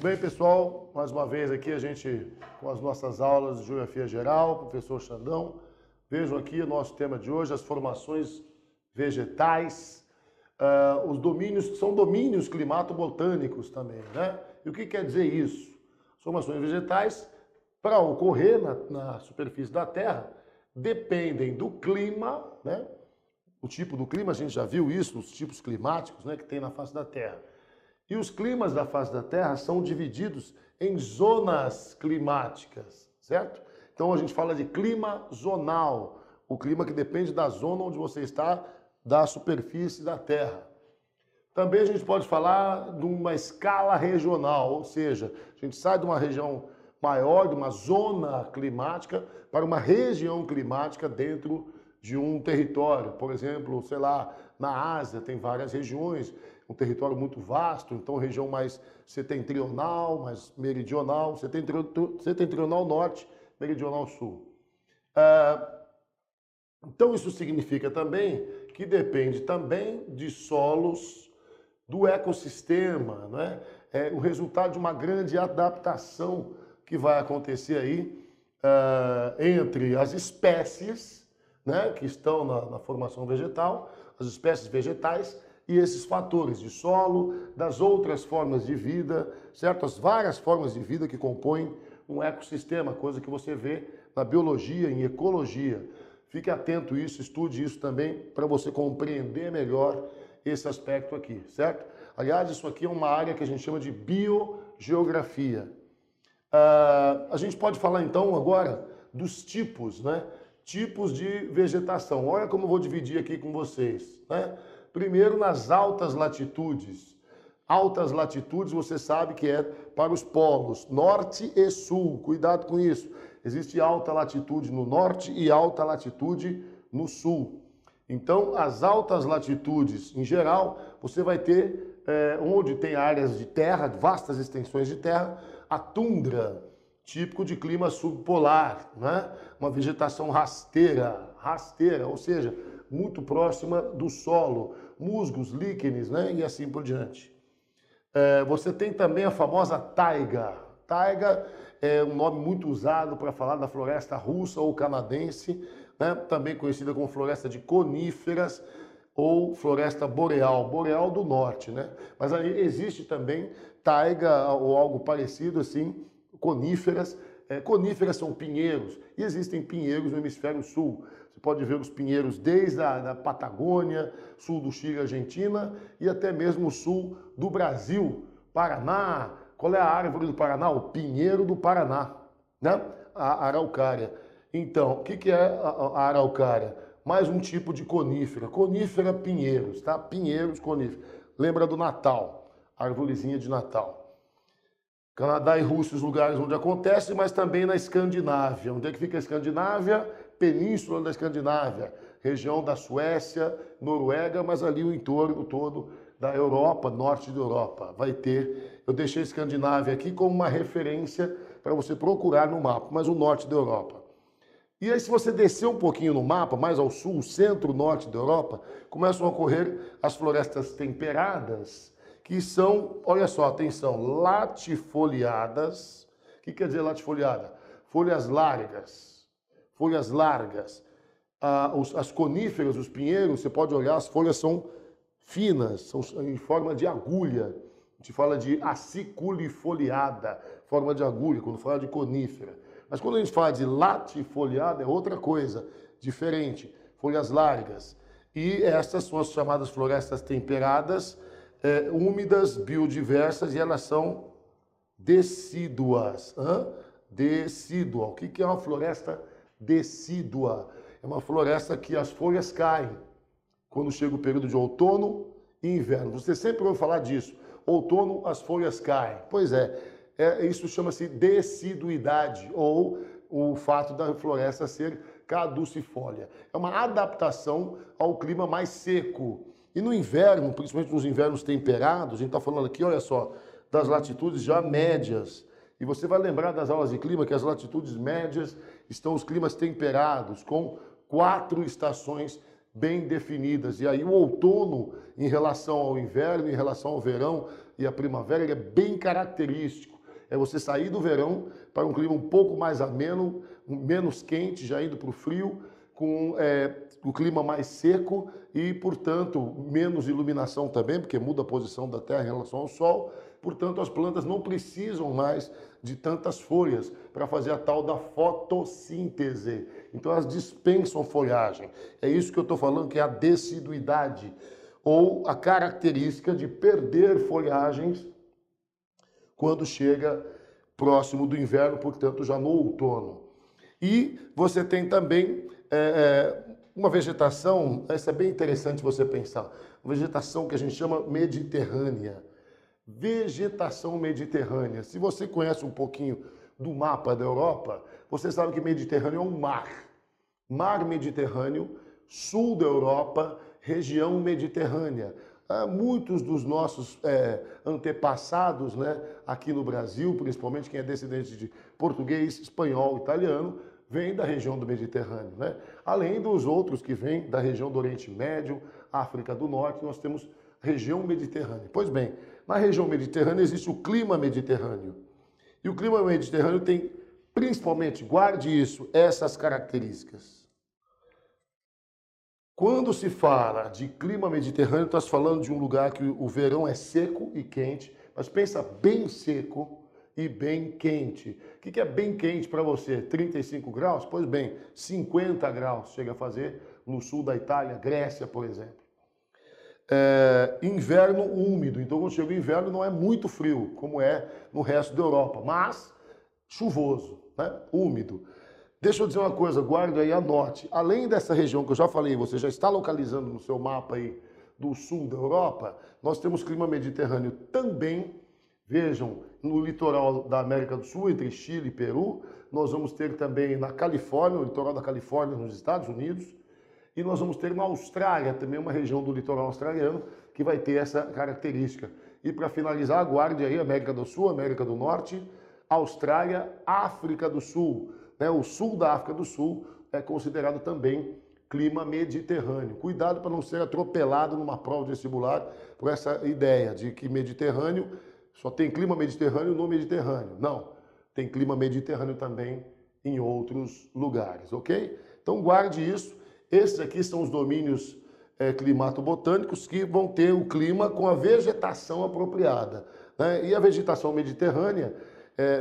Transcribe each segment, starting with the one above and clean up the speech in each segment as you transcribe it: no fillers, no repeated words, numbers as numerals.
Bem, pessoal, mais uma vez aqui a gente com as nossas aulas de Geografia Geral, professor Xandão. Vejam aqui o nosso tema de hoje, as formações vegetais, os domínios, que são domínios climatobotânicos também, né? E o que quer dizer isso? As formações vegetais, para ocorrer na superfície da Terra, dependem do clima, né? O tipo do clima, a gente já viu isso, os tipos climáticos, né, que tem na face da Terra. E os climas da face da Terra são divididos em zonas climáticas, certo? Então a gente fala de clima zonal, o clima que depende da zona onde você está, da superfície da Terra. Também a gente pode falar de uma escala regional, ou seja, a gente sai de uma região maior, de uma zona climática, para uma região climática dentro de um território. Por exemplo, sei lá, na Ásia tem várias regiões, um território muito vasto, então região mais setentrional, mais meridional, setentrional norte, meridional sul. Então isso significa também que depende também de solos, do ecossistema, né? É o resultado de uma grande adaptação que vai acontecer aí entre as espécies, né, que estão na formação vegetal, as espécies vegetais, e esses fatores de solo, das outras formas de vida, certo? As várias formas de vida que compõem um ecossistema, coisa que você vê na biologia, em ecologia. Fique atento a isso, estude isso também para você compreender melhor esse aspecto aqui, certo? Aliás, isso aqui é uma área que a gente chama de biogeografia. A gente pode falar então agora dos tipos, né? Tipos de vegetação. Olha como eu vou dividir aqui com vocês, né? Primeiro, nas altas latitudes. Altas latitudes, você sabe que é para os polos, norte e sul. Cuidado com isso. Existe alta latitude no norte e alta latitude no sul. Então, as altas latitudes, em geral, você vai ter, onde tem áreas de terra, vastas extensões de terra, a tundra, típico de clima subpolar, né? Uma vegetação rasteira, ou seja, muito próxima do solo, musgos, líquenes, né? E assim por diante. Você tem também a famosa taiga. Taiga é um nome muito usado para falar da floresta russa ou canadense, né? Também conhecida como floresta de coníferas ou floresta boreal, boreal do norte, né? Mas aí existe também taiga ou algo parecido assim, coníferas. Coníferas são pinheiros e existem pinheiros no hemisfério sul. Você pode ver os pinheiros desde a Patagônia, sul do Chile, Argentina e até mesmo o sul do Brasil, Paraná. Qual é a árvore do Paraná? O pinheiro do Paraná, né? A araucária. Então, o que é a araucária? Mais um tipo de conífera. Conífera, pinheiros, tá? Pinheiros, conífera. Lembra do Natal, árvorezinha de Natal. Canadá e Rússia, os lugares onde acontece, mas também na Escandinávia. Onde é que fica a Escandinávia? Península da Escandinávia, região da Suécia, Noruega, mas ali o entorno todo da Europa, norte da Europa. Vai ter, eu deixei a Escandinávia aqui como uma referência para você procurar no mapa, mas o norte da Europa. E aí, se você descer um pouquinho no mapa, mais ao sul, centro-norte da Europa, começam a ocorrer as florestas temperadas, que são, olha só, atenção, latifoliadas. O que quer dizer latifoliada? Folhas largas. Folhas largas. As coníferas, os pinheiros, você pode olhar, as folhas são finas, são em forma de agulha. A gente fala de aciculifoliada, forma de agulha, quando fala de conífera. Mas quando a gente fala de latifoliada, é outra coisa, diferente. Folhas largas. E essas são as chamadas florestas temperadas, úmidas, biodiversas, e elas são decíduas. Decídua. O que é uma floresta decídua? É uma floresta que as folhas caem quando chega o período de outono e inverno. Você sempre ouve falar disso. Outono, as folhas caem. Pois isso chama-se deciduidade, ou o fato da floresta ser caducifólia. É uma adaptação ao clima mais seco. E no inverno, principalmente nos invernos temperados, a gente está falando aqui, olha só, das latitudes já médias. E você vai lembrar das aulas de clima que as latitudes médias estão os climas temperados, com 4 estações bem definidas. E aí o outono, em relação ao inverno, em relação ao verão e à primavera, ele é bem característico. É você sair do verão para um clima um pouco mais ameno, menos quente, já indo para o frio, com o clima mais seco e, portanto, menos iluminação também, porque muda a posição da Terra em relação ao Sol. Portanto, as plantas não precisam mais de tantas folhas para fazer a tal da fotossíntese. Então, elas dispensam folhagem. É isso que eu estou falando, que é a deciduidade, ou a característica de perder folhagens quando chega próximo do inverno, portanto, já no outono. E você tem também uma vegetação, essa é bem interessante você pensar, uma vegetação que a gente chama mediterrânea. Vegetação mediterrânea. Se você conhece um pouquinho do mapa da Europa, você sabe que Mediterrâneo é um mar. Mar Mediterrâneo, sul da Europa, região mediterrânea. Muitos dos nossos antepassados, né, aqui no Brasil, principalmente quem é descendente de português, espanhol, italiano, vem da região do Mediterrâneo, né? Além dos outros que vêm da região do Oriente Médio, África do Norte, nós temos região mediterrânea. Pois bem, na região mediterrânea existe o clima mediterrâneo. E o clima mediterrâneo tem, principalmente, guarde isso, essas características. Quando se fala de clima mediterrâneo, está se falando de um lugar que o verão é seco e quente, mas pensa bem seco e bem quente. O que é bem quente para você? 35 graus? Pois bem, 50 graus chega a fazer no sul da Itália, Grécia, por exemplo. Inverno úmido, então quando chega o inverno não é muito frio, como é no resto da Europa, mas chuvoso, né? Úmido. Deixa eu dizer uma coisa, guarde aí, anote. Além dessa região que eu já falei, você já está localizando no seu mapa aí do sul da Europa, nós temos clima mediterrâneo também. Vejam, no litoral da América do Sul, entre Chile e Peru, nós vamos ter também na Califórnia, no litoral da Califórnia, nos Estados Unidos, e nós vamos ter na Austrália, também uma região do litoral australiano, que vai ter essa característica. E para finalizar, aguarde aí América do Sul, América do Norte, Austrália, África do Sul. O sul da África do Sul é considerado também clima mediterrâneo. Cuidado para não ser atropelado numa prova de vestibular por essa ideia de que Mediterrâneo só tem clima mediterrâneo no Mediterrâneo. Não, tem clima mediterrâneo também em outros lugares, ok? Então guarde isso. Esses aqui são os domínios climatobotânicos que vão ter o clima com a vegetação apropriada, né? E a vegetação mediterrânea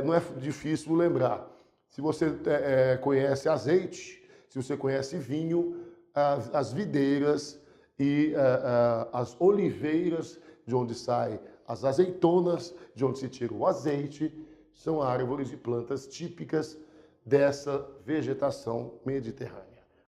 não é difícil lembrar. Se você conhece azeite, se você conhece vinho, as videiras e as oliveiras, de onde saem as azeitonas, de onde se tira o azeite, são árvores e plantas típicas dessa vegetação mediterrânea.